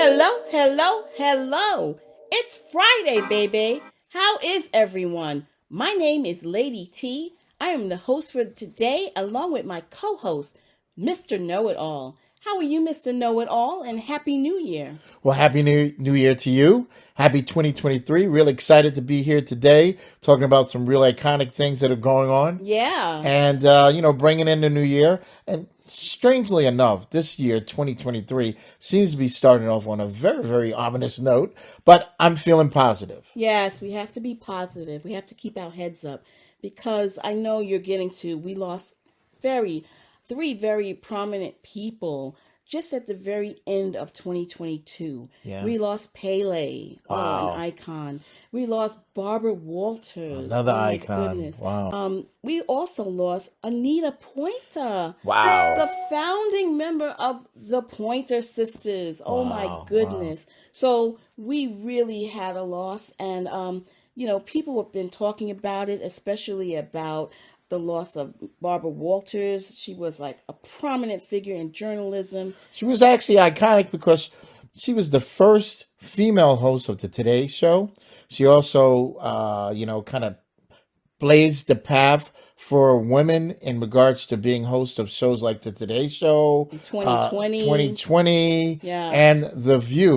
Hello, hello, hello. It's Friday, baby. How is everyone? My name is Lady T. I am the host for today, along with my co host, Mr. Know It All. How are you, Mr. Know It All? And Happy New Year. Well, happy New Year to you. Happy 2023. Real excited to be here today talking about some real iconic things that are going on Yeah. and, bringing in the new year. And strangely enough, this year, 2023, seems to be starting off on a very, very ominous note, but I'm feeling positive. Yes, we have to be positive. We have to keep our heads up because I know you're getting to, we lost very, three very prominent people just at the very end of 2022. Yeah. We lost Pele, oh, an Wow. icon. We lost Barbara Walters, Another oh my icon. goodness. Wow. We also lost Anita Pointer, Wow. the founding member of the Pointer Sisters. Oh my Wow. Wow. goodness. So we really had a loss, and people have been talking about it, especially about the loss of Barbara Walters. She was like a prominent figure in journalism. She was actually iconic because she was the first female host of the Today Show. She also, kind of blazed the path for women in regards to being host of shows like the Today Show, In 2020, 2020, yeah. and The View,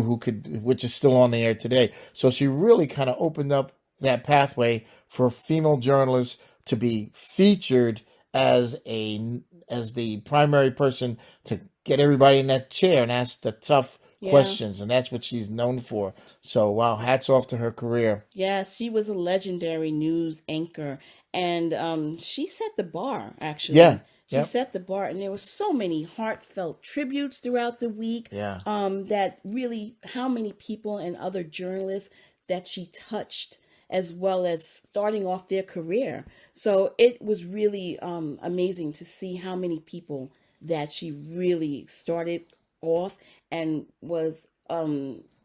which is still on the air today. So she really kind of opened up that pathway for female journalists to be featured as the primary person to get everybody in that chair and ask the tough Yeah. questions, and that's what she's known for. So, wow, hats off to her career. Yeah, she was a legendary news anchor, and she set the bar. Yeah, Actually, she yep, set the bar, and there were so many heartfelt tributes throughout the week. yeah. That really, how many people and other journalists that she touched, as well as starting off their career. So it was really amazing to see how many people that she really started off and was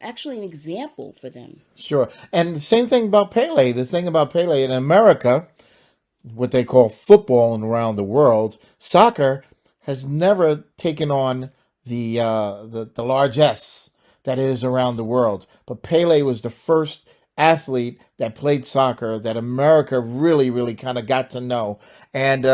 actually an example for them. Sure. And the same thing about Pele. The thing about Pele in America, what they call football and around the world, soccer has never taken on the largesse that it is around the world. But Pele was the first athlete that played soccer that America really, really kind of got to know. And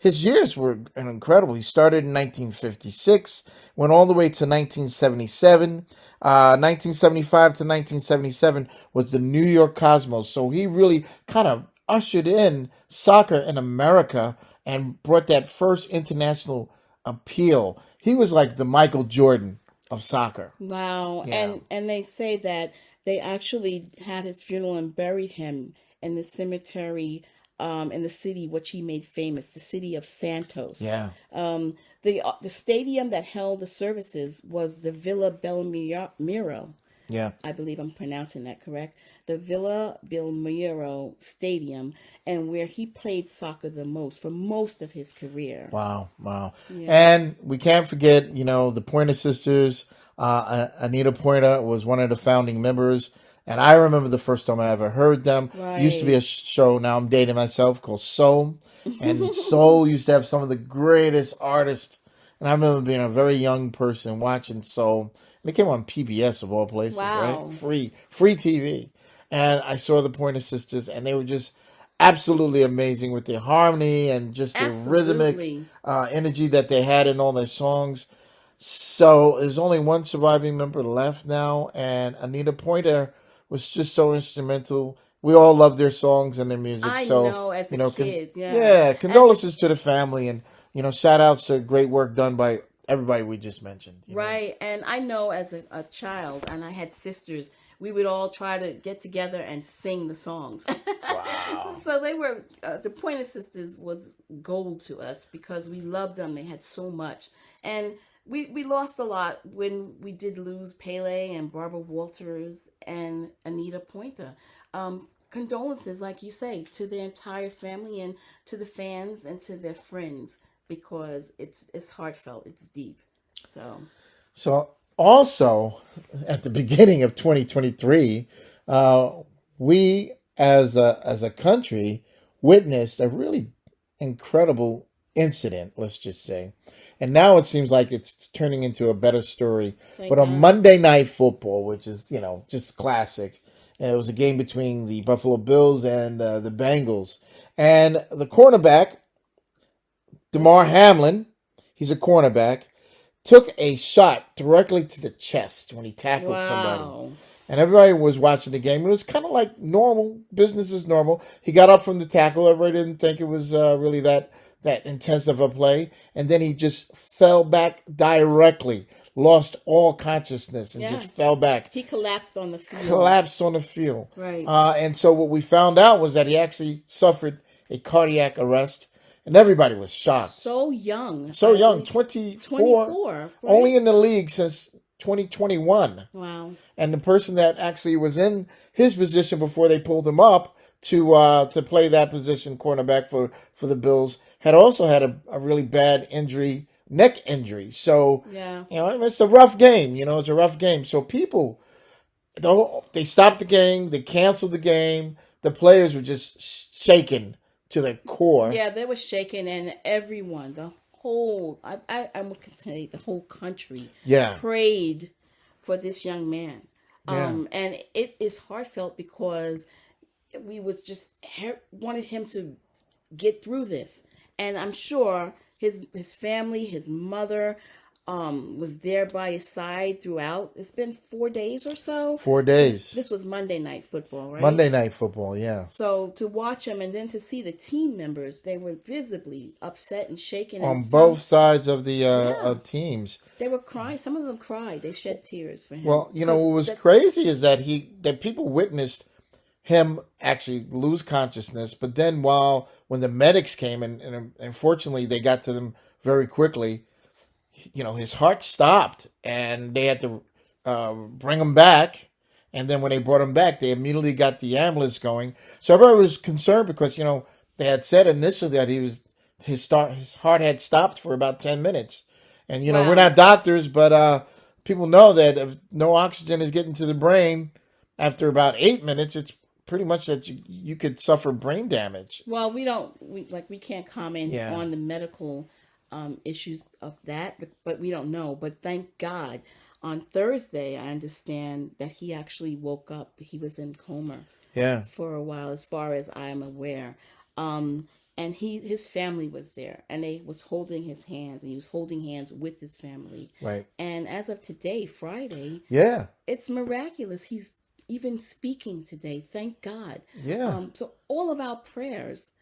his years were incredible. He started in 1956, went all the way to 1977. 1975 to 1977 was the New York Cosmos. So he really kind of ushered in soccer in America and brought that first international appeal. He was like the Michael Jordan of soccer. Wow. Yeah. And they say that they actually had his funeral and buried him in the cemetery in the city which he made famous, the city of Santos. Yeah. The stadium that held the services was the Villa Belmiro. Yeah. I believe I'm pronouncing that correct. The Villa Belmiro Stadium, and where he played soccer the most for most of his career. Wow. Wow. Yeah. And we can't forget, the Pointer Sisters. Anita Pointer was one of the founding members. And I remember the first time I ever heard them. Used to be Right. a show, now I'm dating myself, called Soul. And Soul used to have some of the greatest artists. And I remember being a very young person watching Soul. And it came on PBS of all places, right? Wow. Free TV. And I saw the Pointer Sisters, and they were just absolutely amazing with their harmony and just the rhythmic Absolutely. energy that they had in all their songs. So there's only one surviving member left now, and Anita Pointer was just so instrumental. We all love their songs and their music. I So, know as a you know, kid, yeah. yeah, As a condolences to the family, and shout outs to great work done by everybody we just mentioned. Right. And I know as a child, and I had sisters, we would all try to get together and sing the songs. Wow. So they were, the Pointer Sisters was gold to us because we loved them. They had so much. And we lost a lot when we did lose Pele and Barbara Walters and Anita Pointer. Condolences, like you say, to their entire family and to the fans and to their friends because it's heartfelt, it's deep. So So also at the beginning of 2023, uh, we as a country witnessed a really incredible incident, let's just say. And now it seems like it's turning into a better story. But Thank on God. Monday Night Football, which is, just classic, and it was a game between the Buffalo Bills and the Bengals. And the cornerback, That's Damar right. Hamlin, he's a cornerback, took a shot directly to the chest when he tackled somebody. Wow. And everybody was watching the game. It was kind of like normal, business as normal. He got up from the tackle. Everybody didn't think it was really that intense of a play. And then he just fell back directly, lost all consciousness, and Yeah. just fell back, He collapsed on the field. collapsed on the field. Right. And so what we found out was that he actually suffered a cardiac arrest, and everybody was shocked. So young. So I young, believe 24, 24. Right? only in the league since 2021. Wow. And the person that actually was in his position before they pulled him up to play that position, cornerback for the Bills, had also had a really bad injury, neck injury. So Yeah. it's a rough game. It's a rough game. So people, they stopped the game, they canceled the game. The players were just shaken to their core. Yeah, they were shaking, and everyone, the whole, I would say the whole country, Yeah. prayed for this young man. Yeah. And it is heartfelt because we was just wanted him to get through this, and I'm sure his family, his mother, was there by his side throughout. It's been 4 days or so. 4 days. This was Monday Night Football, right? Monday Night Football, yeah. So to watch him and then to see the team members, they were visibly upset and shaken. On And both sides of the Yeah. teams. They were crying. Some of them cried. They shed tears for him. Well, what was That- crazy is that people witnessed him actually lose consciousness, but then when the medics came and unfortunately they got to them very quickly, his heart stopped and they had to bring him back. And then when they brought him back, they immediately got the ambulance going. So everybody was concerned because they had said initially that his heart had stopped for about 10 minutes. And Wow. we're not doctors, but people know that if no oxygen is getting to the brain after about 8 minutes, it's pretty much that you could suffer brain damage. Well, we can't comment Yeah. on the medical issues of that, but we don't know. But thank God, on Thursday, I understand that he actually woke up. He was in coma Yeah. for a while, as far as I'm aware. And his family was there, and they was holding his hands, and he was holding hands with his family. Right. And as of today, Friday, Yeah. it's miraculous. He's even speaking today. Thank God. Yeah. So all of our prayers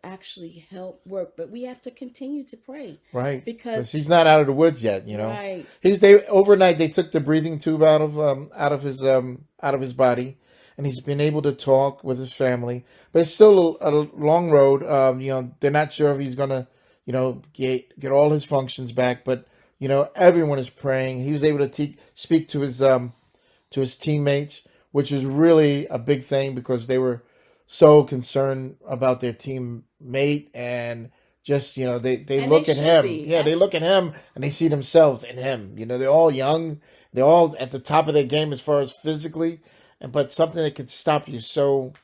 actually help work, but we have to continue to pray. Right. Because he's not out of the woods yet, Right. Overnight they took the breathing tube out of his body, and he's been able to talk with his family. But it's still a long road. They're not sure if he's gonna, get all his functions back. But everyone is praying. He was able to speak to his teammates, which is really a big thing because they were so concerned about their teammate, and just they And look they at should him. be. Yeah, they look at him and they see themselves in him. They're all young. They're all at the top of their game as far as physically, but something that could stop you so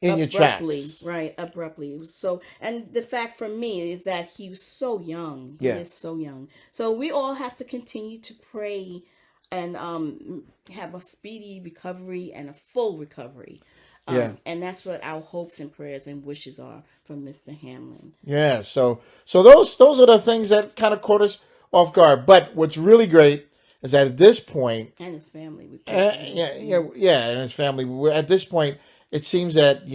in your abruptly, tracks. right? Abruptly. So, and the fact for me is that he was so young. Yeah. He is so young. So we all have to continue to pray and have a speedy recovery and a full recovery. Yeah. And that's what our hopes and prayers and wishes are for Mr. Hamlin. Yeah, so those are the things that kind of caught us off guard. But what's really great is that at this point, And his family. We and his family. At this point, it seems that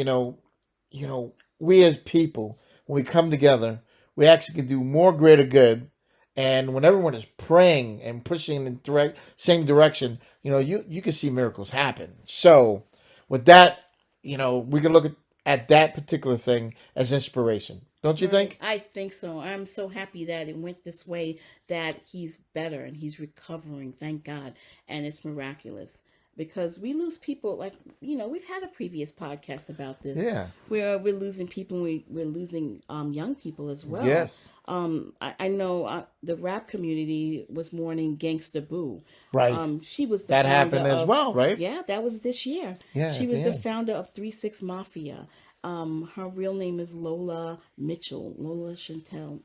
we as people, when we come together, we actually can do more greater good. And when everyone is praying and pushing in the same direction, you can see miracles happen. So with that, we can look at that particular thing as inspiration. Don't you think? I think so. I'm so happy that it went this way, that he's better and he's recovering, thank God. And it's miraculous. Because we lose people, we've had a previous podcast about this. Yeah. Where we're losing people, we're losing young people as well. Yes. I know the rap community was mourning Gangsta Boo. Right. She was the That founder happened as of- well, right? Yeah, that was this year. Yeah, She at was the the end. founder of 3-6 Mafia. Her real name is Lola Mitchell, Lola Chantel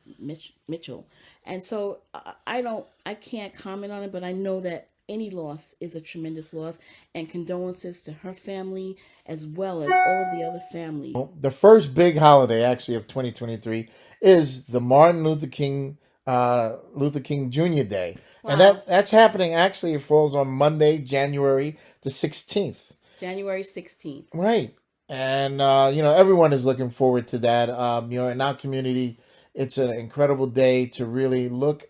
Mitchell. And so I can't comment on it, but I know that any loss is a tremendous loss, and condolences to her family as well as all of the other families. The first big holiday, actually, of 2023 is the Martin Luther King Jr. Day, and Wow. that's happening. Actually, it falls on Monday, January the 16th. January 16th. Right. And, everyone is looking forward to that. In our community, it's an incredible day to really look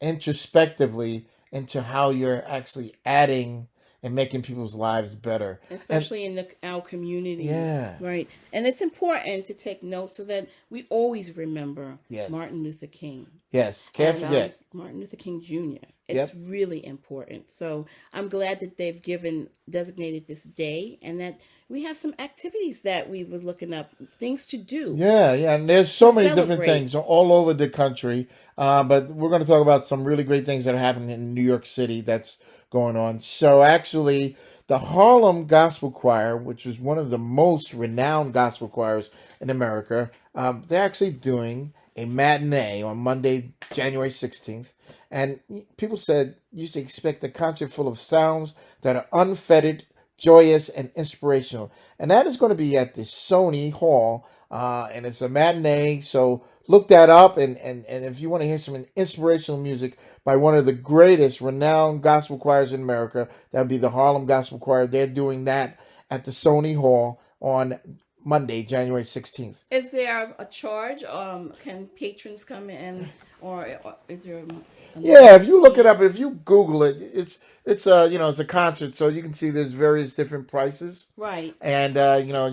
introspectively into how you're actually adding and making people's lives better. And Especially in our communities, yeah, right? And it's important to take note so that we always remember yes, Martin Luther King yes, can't and forget. Martin Luther King Jr. It's Yep. really important. So I'm glad that they've designated this day, and that we have some activities that we was looking up, things to do Yeah, yeah, and there's to so many different celebrate. things all over the country. But we're going to talk about some really great things that are happening in New York City that's going on. So actually, the Harlem Gospel Choir, which is one of the most renowned gospel choirs in America, they're actually doing a matinee on Monday, January 16th. And people said you should expect a concert full of sounds that are unfettered, joyous, and inspirational. And that is going to be at the Sony Hall. And it's a matinee. So look that up. And if you want to hear some inspirational music by one of the greatest renowned gospel choirs in America, that would be the Harlem Gospel Choir. They're doing that at the Sony Hall on Monday, January 16th. Is there a charge? Can patrons come in, or is there a Yeah, if notice you look it fee? up, if you Google it, it's a concert, so you can see there's various different prices, Right. and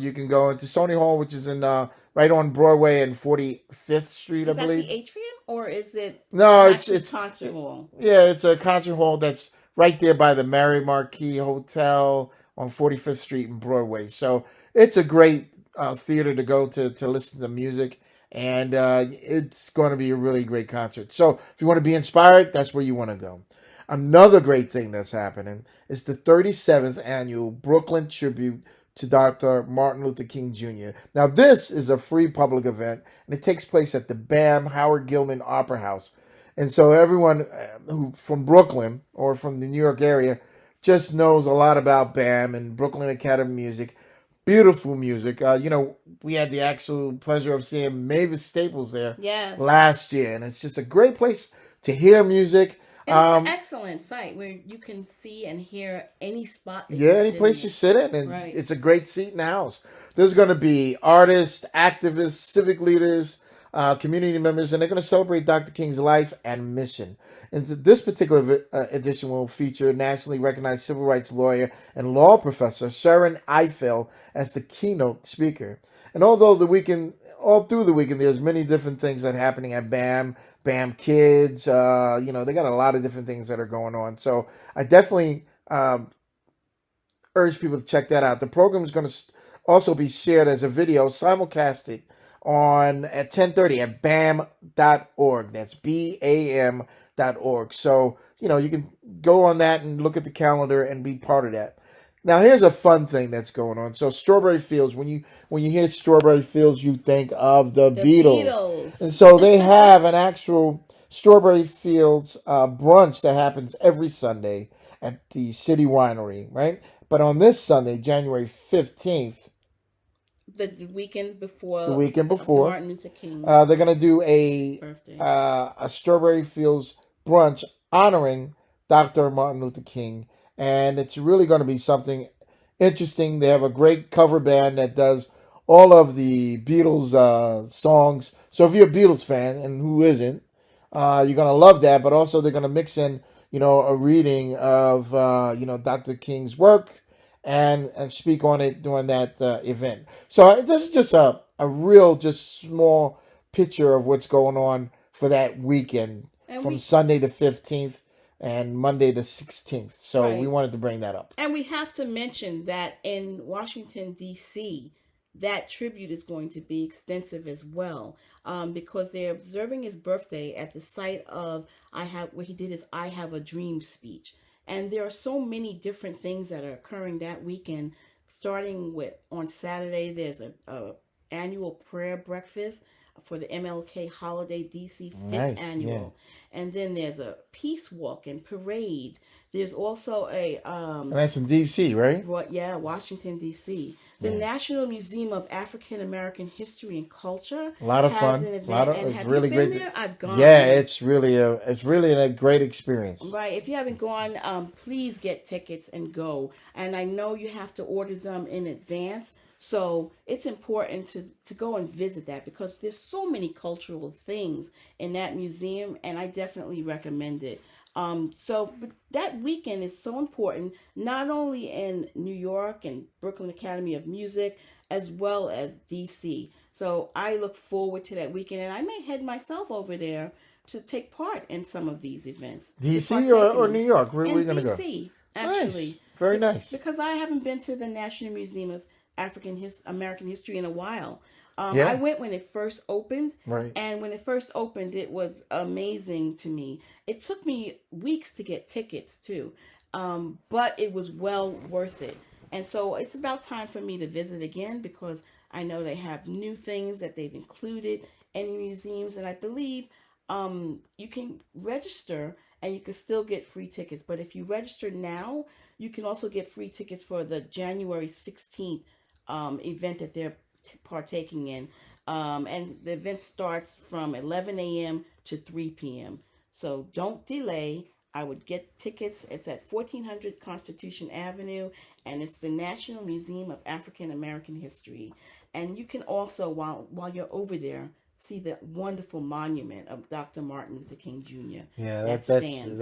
you can go into Sony Hall, which is in right on Broadway and 45th Street, I Is that the believe. atrium, or is it No, an it's actual it's concert hall? yeah, it's a concert hall that's right there by the Mary Marquis Hotel on 45th Street and Broadway. So it's a great theater to go to listen to music, and it's going to be a really great concert. So if you want to be inspired, that's where you want to go. Another great thing that's happening is the 37th annual Brooklyn tribute to Dr. Martin Luther King Jr. Now, this is a free public event, and it takes place at the BAM Howard Gilman Opera House. And so everyone who from Brooklyn or from the New York area just knows a lot about BAM and Brooklyn Academy of Music. Beautiful music. We had the actual pleasure of seeing Mavis Staples there Yes. last year, and it's just a great place to hear music. And it's an excellent site where you can see and hear any spot that Yeah, you any sit place you in. sit in, and Right. it's a great seat in the house. There's going to be artists, activists, civic leaders, community members, and they're going to celebrate Dr. King's life and mission. And this particular edition will feature nationally recognized civil rights lawyer and law professor Sharon Eifel as the keynote speaker. And although all through the weekend, there's many different things that are happening at BAM, BAM Kids. They got a lot of different things that are going on. So I definitely urge people to check that out. The program is going to also be shared as a video simulcasted on at 10:30 at bam.org. That's BAM.org. So, you can go on that and look at the calendar and be part of that. Now, here's a fun thing that's going on. So, Strawberry Fields, when you hear Strawberry Fields, you think of the The Beatles. And Beatles. so they have an actual Strawberry Fields brunch that happens every Sunday at the City Winery, right? But on this Sunday, January 15th, The weekend the before weekend the before, Martin Luther King's they're going to do a birthday. a Strawberry Fields brunch honoring Dr. Martin Luther King, and it's really going to be something interesting. They have a great cover band that does all of the Beatles songs. So if you're a Beatles fan, and who isn't, you're going to love that. But also they're going to mix in, a reading of, Dr. King's work and speak on it during that event. So this is just a real, just small picture of what's going on for that weekend And from we Sunday the 15th and Monday the 16th. So we right. wanted to bring that up. And we have to mention that in Washington, D.C., that tribute is going to be extensive as well, because they're observing his birthday at the site of where he did his "I Have a Dream" speech. And there are so many different things that are occurring that weekend. Starting with on Saturday, there's a annual prayer breakfast for the MLK holiday DC 5th Nice. Yeah. annual. And then there's a peace walk and parade. There's also a And that's in D.C., right? yeah, Washington D.C. The Yeah. National Museum of African American History and Culture A lot of has fun. an A lot event. of And it's have really you been great. there? I've gone. Yeah, it's really a great experience. Right. If you haven't gone, please get tickets and go. And I know you have to order them in advance. So it's important to go and visit that because there's so many cultural things in that museum, and I definitely recommend it. But that weekend is so important, not only in New York and Brooklyn Academy of Music, as well as DC. So I look forward to that weekend, and I may head myself over there to take part in some of these events. D.C. or New York? Where are we In going to go? DC, actually. Nice. Very nice. Because I haven't been to the National Museum of American History in a while. Yeah. I went when it first opened, Right. and when it first opened, it was amazing to me. It took me weeks to get tickets too, but it was well worth it. And so it's about time for me to visit again because I know they have new things that they've included in the museums, and I believe you can register and you can still get free tickets. But if you register now, you can also get free tickets for the January 16th event that they're partaking in. And the event starts from 11 a.m. to 3 p.m. So don't delay. I would get tickets. It's at 1400 Constitution Avenue, and it's the National Museum of African American History. And you can also, while you're over there, see the wonderful monument of Dr. Martin Luther King Jr. Yeah, stands.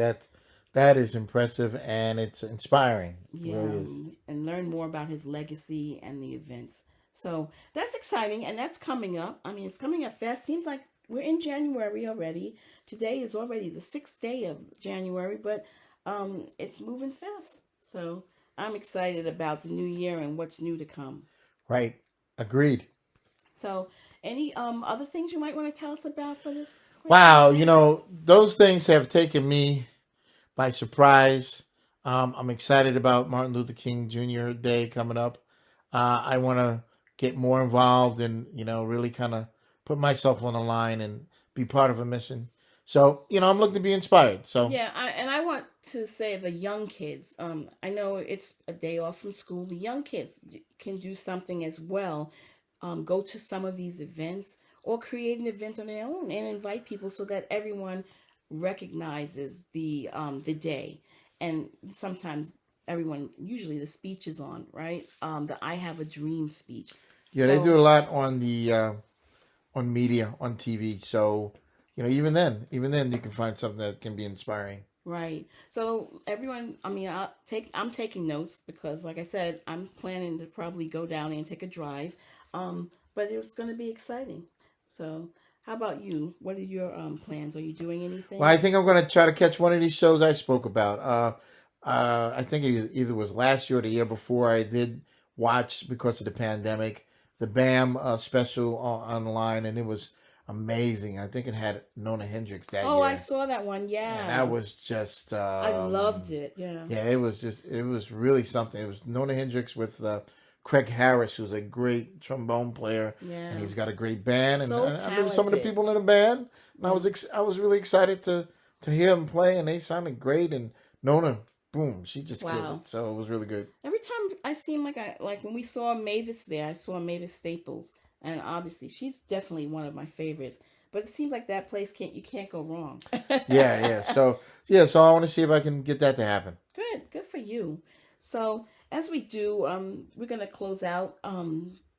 that is impressive and it's inspiring. It Yeah, really is. and learn more about his legacy and the events. So that's exciting, and that's coming up. I mean, it's coming up fast. Seems like we're in January already. Today is already the 6th day of January, but it's moving fast. So I'm excited about the new year and what's new to come. Right. Agreed. So any other things you might want to tell us about for this? Wow, those things have taken me by surprise. I'm excited about Martin Luther King Jr. Day coming up. I want to get more involved and, really kind of put myself on the line and be part of a mission. So, I'm looking to be inspired. So Yeah, I want to say the young kids. I know it's a day off from school. The young kids can do something as well. Go to some of these events or create an event on their own and invite people so that everyone recognizes the day. And sometimes usually the speech is on, right? The I Have a Dream speech. yeah, they do a lot on the on media, on TV. So, even then you can find something that can be inspiring. Right. So everyone, I mean, I'm taking notes because, like I said, I'm planning to probably go down and take a drive. But it's going to be exciting. So, how about you? What are your plans? Are you doing anything? Well, I think I'm going to try to catch one of these shows I spoke about. I think it either was last year or the year before. I did watch, because of the pandemic, the BAM special online, and it was amazing. I think it had Nona Hendrix that year. I saw that one. Yeah. And that was just. I loved it. Yeah. Yeah, it was really something. It was Nona Hendrix with Craig Harris, who's a great trombone player, Yeah. and he's got a great band. And So I knew some of the talented. people in the band, and I was really excited to hear them play, and they sounded great. And Nona, boom, she just killed Wow. it. So it was really good. Every time I see him, like when we saw Mavis there, I saw Mavis Staples, and obviously she's definitely one of my favorites. But it seems like that place you can't go wrong. Yeah. So I want to see if I can get that to happen. Good for you. So as we do, we're going to close out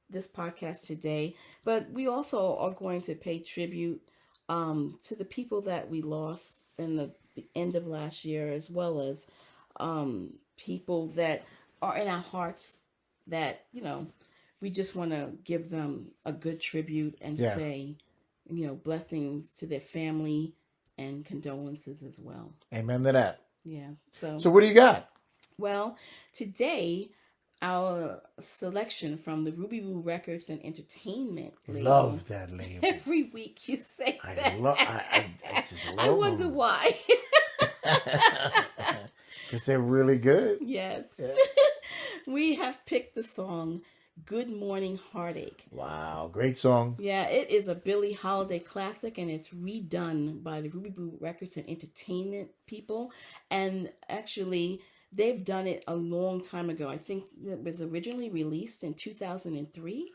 this podcast today, but we also are going to pay tribute to the people that we lost in the end of last year, as well as people that are in our hearts that, we just want to give them a good tribute and Yeah. say, blessings to their family and condolences as well. Amen to that. Yeah. So what do you got? Well, today, our selection from the Rubyboo Records and Entertainment label. Love that label. Every week you say that. I just love I wonder them. why. Because they're really good. Yes. Yeah. We have picked the song Good Morning Heartache. Wow, great song. Yeah, it is a Billie Holiday classic, and it's redone by the Rubyboo Records and Entertainment people. And actually, they've done it a long time ago. I think it was originally released in 2003.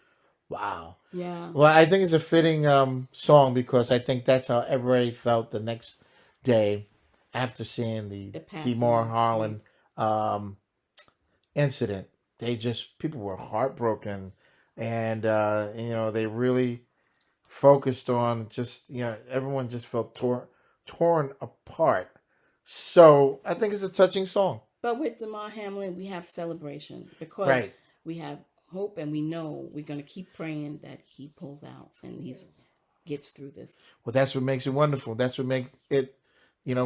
Wow. Yeah. Well, I think it's a fitting song because I think that's how everybody felt the next day after seeing the The passing. Damar Hamlin incident. People were heartbroken, and they really focused on everyone just felt torn apart. So I think it's a touching song. But with Damar Hamlin, we have celebration because Right. we have hope, and we know we're going to keep praying that he pulls out and he gets through this. Well, that's what makes it wonderful. That's what makes it,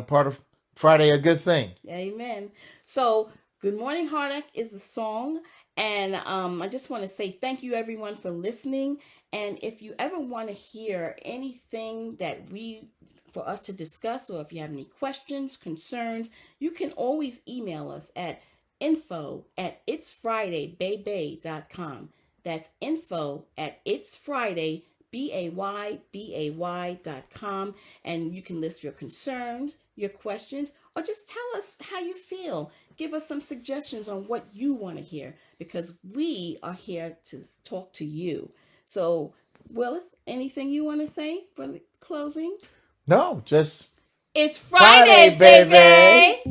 part of Friday a good thing. Amen. So, Good Morning Heartache is a song. And I just want to say thank you, everyone, for listening. And if you ever want to hear anything for us to discuss, or if you have any questions, concerns, you can always email us at info@itsfridaybay.com. That's info@itsfridaybay.com. And you can list your concerns, your questions, or just tell us how you feel. Give us some suggestions on what you want to hear, because we are here to talk to you. So, Willis, anything you want to say for the closing? No, just It's Friday, baby!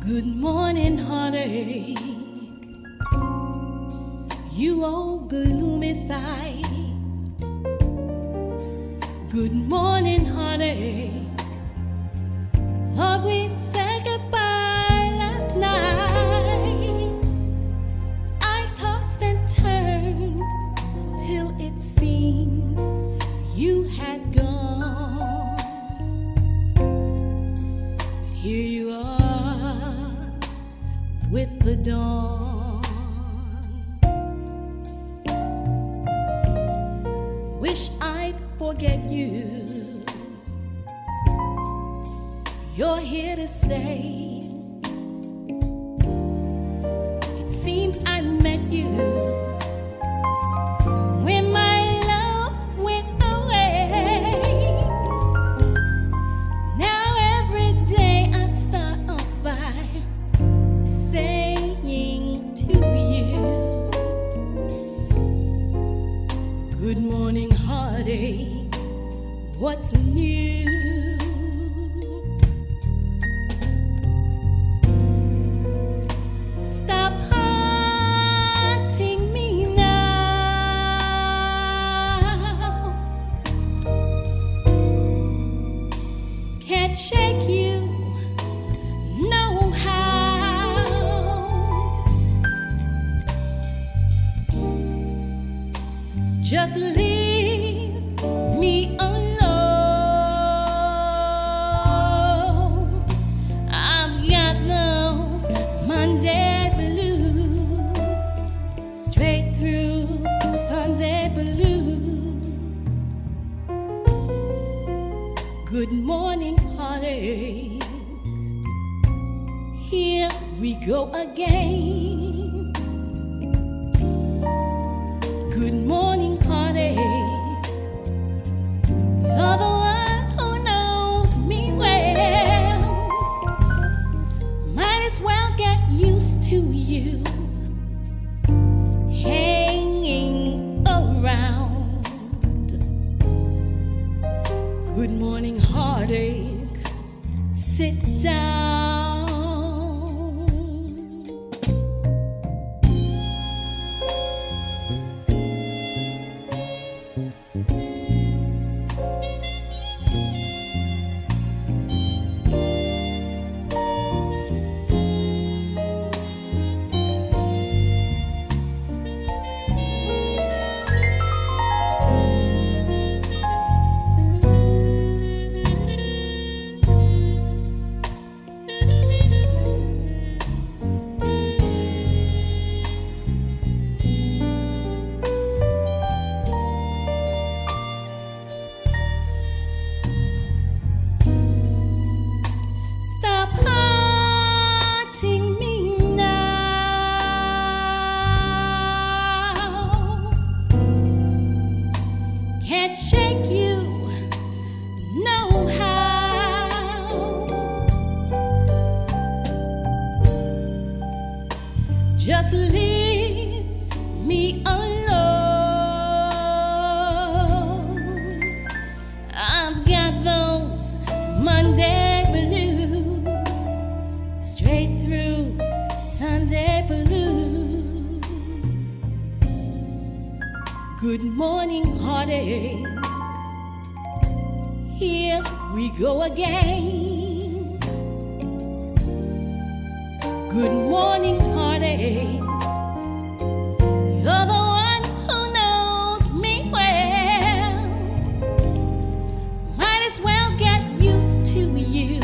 Good morning, heartache, you old gloomy sight. Good morning, heartache, thought we said goodbye last night. I tossed and turned till it seemed you had gone. But here you are with the dawn. Wish I'd forget you. You're here to stay. It seems I met you when my love went away. Now every day I start off by saying to you, good morning, heartache, what's new? Stop haunting me now. Can't shake you, no how. Just leave me alone. I've got those Monday blues, straight through Sunday blues. Good morning, heartache, here we go again. Good morning, heartache, you're the one who knows me well. Might as well get used to you hanging around. Good morning, heartache, sit down. Good morning, heartache. Here we go again. Good morning, heartache. You're the one who knows me well. Might as well get used to you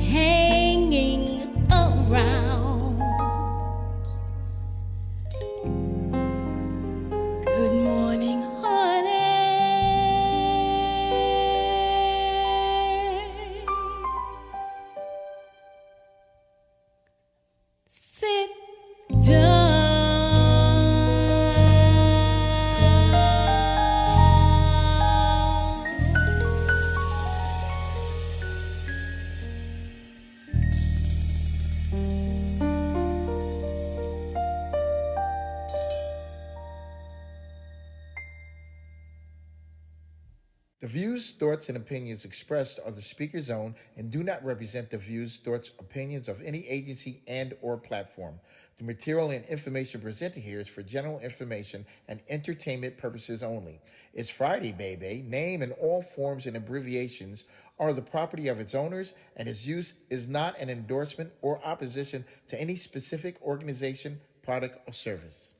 hanging around. Good morning, heartache. Sit down. The views, thoughts, and opinions expressed are the speaker's own and do not represent the views, thoughts, opinions of any agency and or platform. The material and information presented here is for general information and entertainment purposes only. It's Friday, Baybay. Name and all forms and abbreviations are the property of its owners, and its use is not an endorsement or opposition to any specific organization, product, or service.